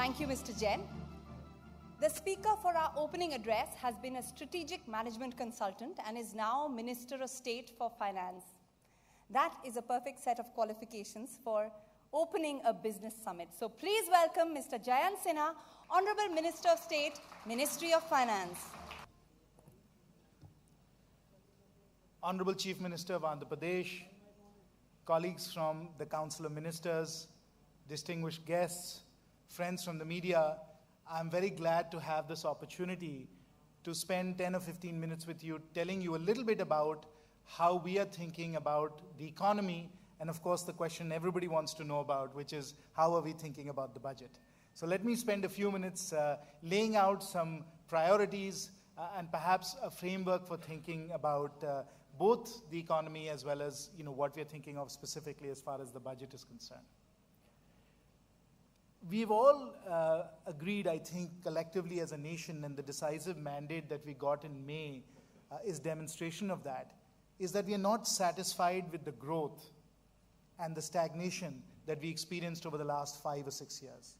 Thank you, Mr. Jain. The speaker for our opening address has been a strategic management consultant and is now Minister of State for Finance. That is a perfect set of qualifications for opening a business summit. So please welcome Mr. Jayant Sinha, Honorable Minister of State, Ministry of Finance. Honorable Chief Minister of Andhra Pradesh, colleagues from the Council of Ministers, distinguished guests, friends from the media, I'm very glad to have this opportunity to spend 10 or 15 minutes with you telling you a little bit about how we are thinking about the economy and, of course, the question everybody wants to know about, which is how are we thinking about the budget. So let me spend a few minutes laying out some priorities and perhaps a framework for thinking about both the economy as well as what we're thinking of specifically as far as the budget is concerned. We've all agreed, I think, collectively as a nation, and the decisive mandate that we got in May is demonstration of that, is that we are not satisfied with the growth and the stagnation that we experienced over the last 5 or 6 years.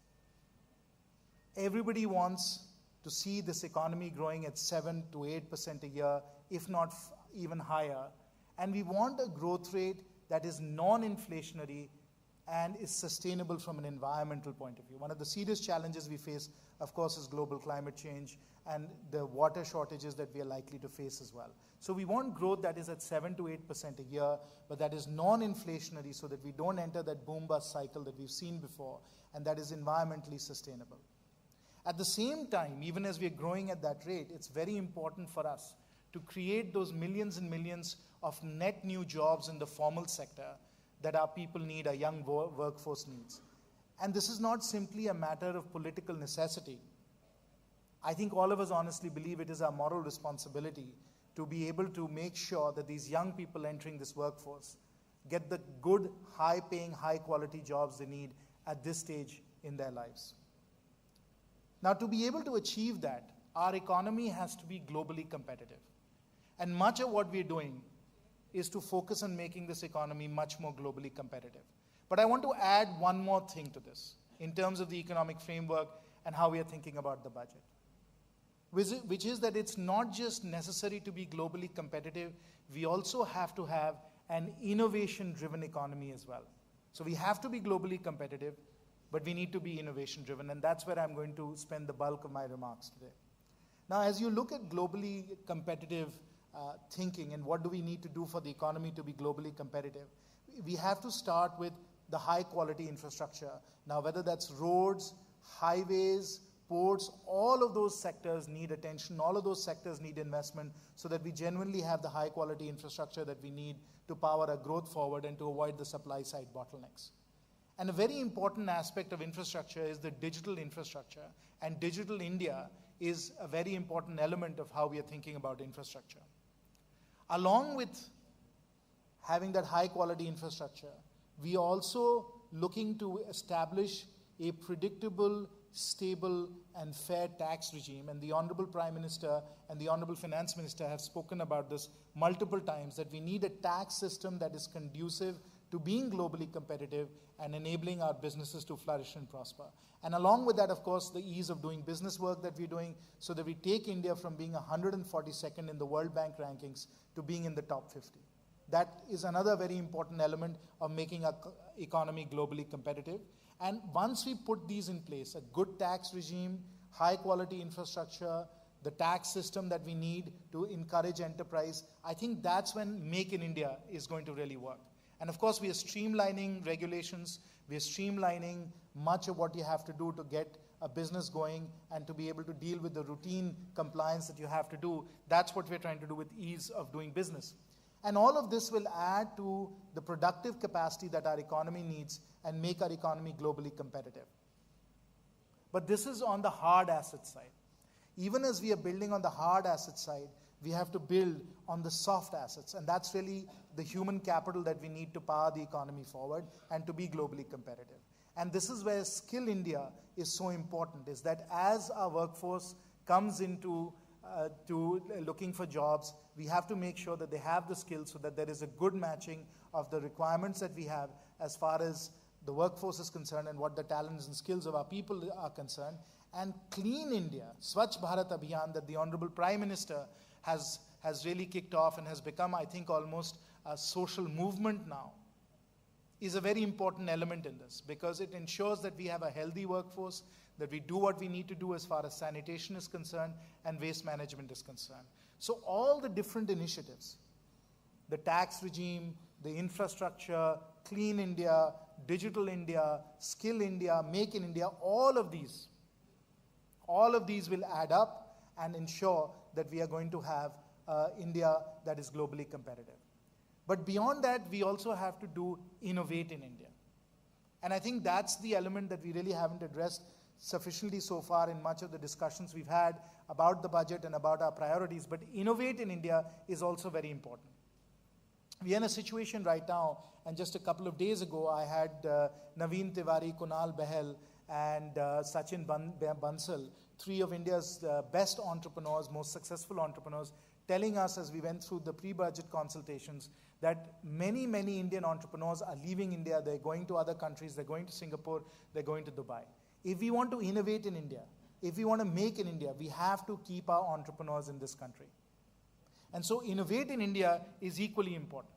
Everybody wants to see this economy growing at 7 to 8% a year, if not even higher. And we want a growth rate that is non-inflationary and is sustainable from an environmental point of view. One of the serious challenges we face, of course, is global climate change and the water shortages that we are likely to face as well. So we want growth that is at 7 to 8% a year, but that is non-inflationary so that we don't enter that boom-bust cycle that we've seen before, and that is environmentally sustainable. At the same time, even as we are growing at that rate, it's very important for us to create those millions and millions of net new jobs in the formal sector that our people need, our young workforce needs. And this is not simply a matter of political necessity. I think all of us honestly believe it is our moral responsibility to be able to make sure that these young people entering this workforce get the good, high-paying, high-quality jobs they need at this stage in their lives. Now, to be able to achieve that, our economy has to be globally competitive. And much of what we're doing is to focus on making this economy much more globally competitive. But I want to add one more thing to this in terms of the economic framework and how we are thinking about the budget, which is that it's not just necessary to be globally competitive, we also have to have an innovation-driven economy as well. So we have to be globally competitive, but we need to be innovation-driven, and that's where I'm going to spend the bulk of my remarks today. Now, as you look at globally competitive thinking and what do we need to do for the economy to be globally competitive, we have to start with the high-quality infrastructure. Now, whether that's roads, highways, ports, all of those sectors need attention, all of those sectors need investment so that we genuinely have the high-quality infrastructure that we need to power our growth forward and to avoid the supply-side bottlenecks. And a very important aspect of infrastructure is the digital infrastructure, and Digital India is a very important element of how we are thinking about infrastructure. Along with having that high-quality infrastructure, we are also looking to establish a predictable, stable, and fair tax regime. And the Honorable Prime Minister and the Honorable Finance Minister have spoken about this multiple times, that we need a tax system that is conducive to being globally competitive and enabling our businesses to flourish and prosper. And along with that, of course, the ease of doing business work that we're doing so that we take India from being 142nd in the World Bank rankings to being in the top 50. That is another very important element of making our economy globally competitive. And once we put these in place, a good tax regime, high quality infrastructure, the tax system that we need to encourage enterprise, I think that's when Make in India is going to really work. And of course, we are streamlining regulations, we are streamlining much of what you have to do to get a business going and to be able to deal with the routine compliance that you have to do. That's what we're trying to do with ease of doing business. And all of this will add to the productive capacity that our economy needs and make our economy globally competitive. But this is on the hard asset side. Even as we are building on the hard asset side, we have to build on the soft assets. And that's really the human capital that we need to power the economy forward and to be globally competitive. And this is where Skill India is so important, is that as our workforce comes into looking for jobs, we have to make sure that they have the skills so that there is a good matching of the requirements that we have as far as the workforce is concerned and what the talents and skills of our people are concerned. And Clean India, Swachh Bharat Abhiyan, that the Honorable Prime Minister has really kicked off and has become, I think, almost a social movement now, is a very important element in this, because it ensures that we have a healthy workforce, that we do what we need to do as far as sanitation is concerned and waste management is concerned. So all the different initiatives, the tax regime, the infrastructure, Clean India, Digital India, Skill India, Make in India, all of these will add up and ensure that we are going to have India that is globally competitive. But beyond that, we also have to innovate in India. And I think that's the element that we really haven't addressed sufficiently so far in much of the discussions we've had about the budget and about our priorities. But innovate in India is also very important. We are in a situation right now, and just a couple of days ago, I had Naveen Tiwari, Kunal Behel, and Sachin Bansal, three of India's best entrepreneurs, most successful entrepreneurs, telling us as we went through the pre-budget consultations that many, many Indian entrepreneurs are leaving India. They're going to other countries. They're going to Singapore. They're going to Dubai. If we want to innovate in India, if we want to make in India, we have to keep our entrepreneurs in this country. And so innovate in India is equally important.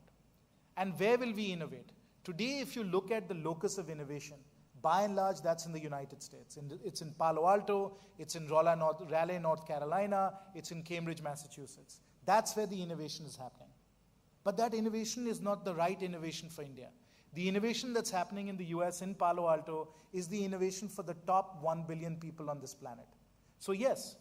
And where will we innovate? Today, if you look at the locus of innovation, by and large, that's in the United States. It's in Palo Alto, it's in Raleigh, North Carolina, it's in Cambridge, Massachusetts. That's where the innovation is happening. But that innovation is not the right innovation for India. The innovation that's happening in the US, in Palo Alto, is the innovation for the top 1 billion people on this planet. So yes,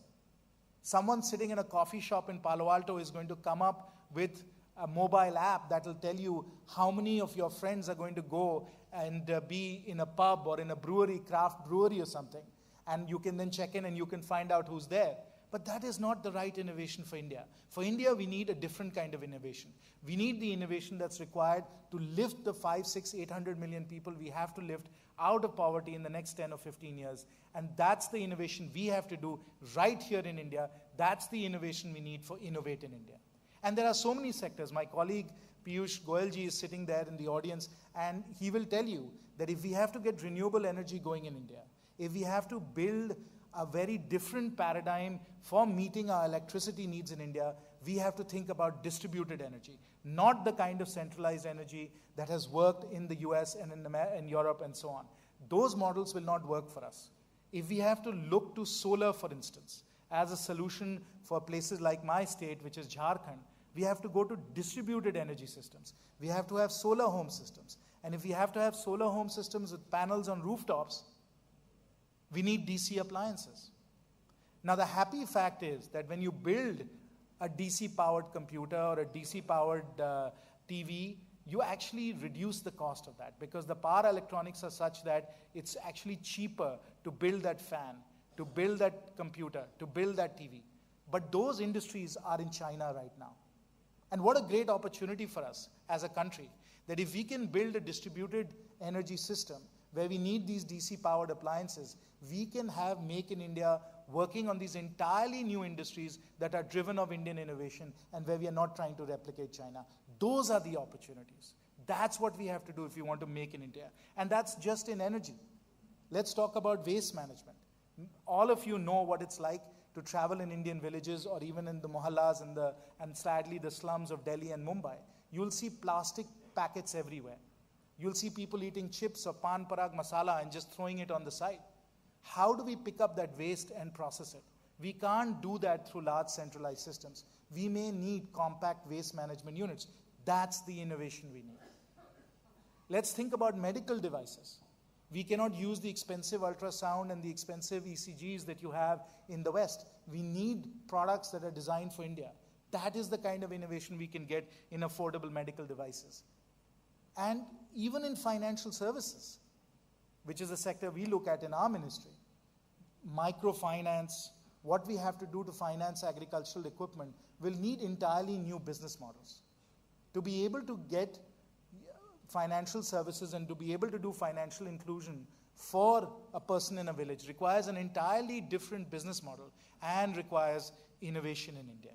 someone sitting in a coffee shop in Palo Alto is going to come up with a mobile app that will tell you how many of your friends are going to go and be in a pub or in a brewery, craft brewery or something. And you can then check in and you can find out who's there. But that is not the right innovation for India. For India, we need a different kind of innovation. We need the innovation that's required to lift the 5, 6, 800 million people we have to lift out of poverty in the next 10 or 15 years. And that's the innovation we have to do right here in India. That's the innovation we need for Innovate in India. And there are so many sectors. My colleague Piyush Goyalji is sitting there in the audience, and he will tell you that if we have to get renewable energy going in India, if we have to build a very different paradigm for meeting our electricity needs in India, we have to think about distributed energy, not the kind of centralized energy that has worked in the US and in Europe and so on. Those models will not work for us. If we have to look to solar, for instance, as a solution for places like my state, which is Jharkhand, we have to go to distributed energy systems. We have to have solar home systems. And if we have to have solar home systems with panels on rooftops, we need DC appliances. Now, the happy fact is that when you build a DC-powered computer or a DC-powered TV, you actually reduce the cost of that, because the power electronics are such that it's actually cheaper to build that fan, to build that computer, to build that TV. But those industries are in China right now. And what a great opportunity for us as a country, that if we can build a distributed energy system where we need these DC-powered appliances, we can have Make in India working on these entirely new industries that are driven of Indian innovation and where we are not trying to replicate China. Those are the opportunities. That's what we have to do if we want to make in India. And that's just in energy. Let's talk about waste management. All of you know what it's like to travel in Indian villages or even in the mohallas and sadly the slums of Delhi and Mumbai. You'll see plastic packets everywhere. You'll see people eating chips or pan parag masala and just throwing it on the side. How do we pick up that waste and process it? We can't do that through large centralized systems. We may need compact waste management units. That's the innovation we need. Let's think about medical devices. We cannot use the expensive ultrasound and the expensive ECGs that you have in the West. We need products that are designed for India. That is the kind of innovation we can get in affordable medical devices. And even in financial services, which is a sector we look at in our ministry, microfinance, what we have to do to finance agricultural equipment will need entirely new business models. To be able to get financial services and to be able to do financial inclusion for a person in a village requires an entirely different business model and requires innovation in India.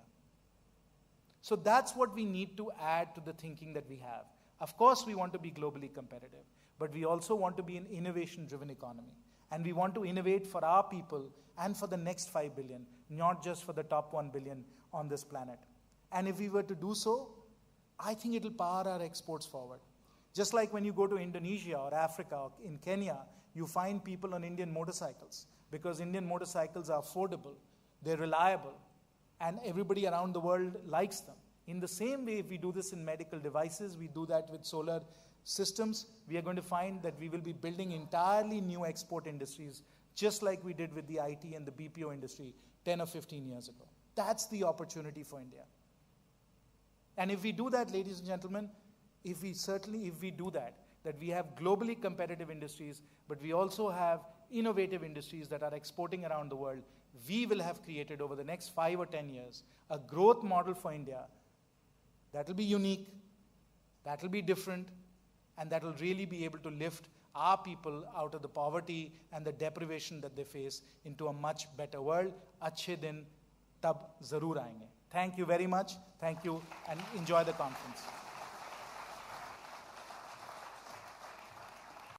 So that's what we need to add to the thinking that we have. Of course, we want to be globally competitive. But we also want to be an innovation-driven economy. And we want to innovate for our people and for the next 5 billion, not just for the top 1 billion on this planet. And if we were to do so, I think it will power our exports forward. Just like when you go to Indonesia or Africa or in Kenya, you find people on Indian motorcycles because Indian motorcycles are affordable, they're reliable, and everybody around the world likes them. In the same way, if we do this in medical devices, we do that with solar systems, we are going to find that we will be building entirely new export industries, just like we did with the IT and the BPO industry 10 or 15 years ago. That's the opportunity for India. And if we do that, ladies and gentlemen, if we do that we have globally competitive industries, but we also have innovative industries that are exporting around the world, we will have created over the next 5 or 10 years a growth model for India that will be unique, that will be different, and that will really be able to lift our people out of the poverty and the deprivation that they face into a much better world. Achhe din tab zarur aayenge. Thank you very much. Thank you, and enjoy the conference.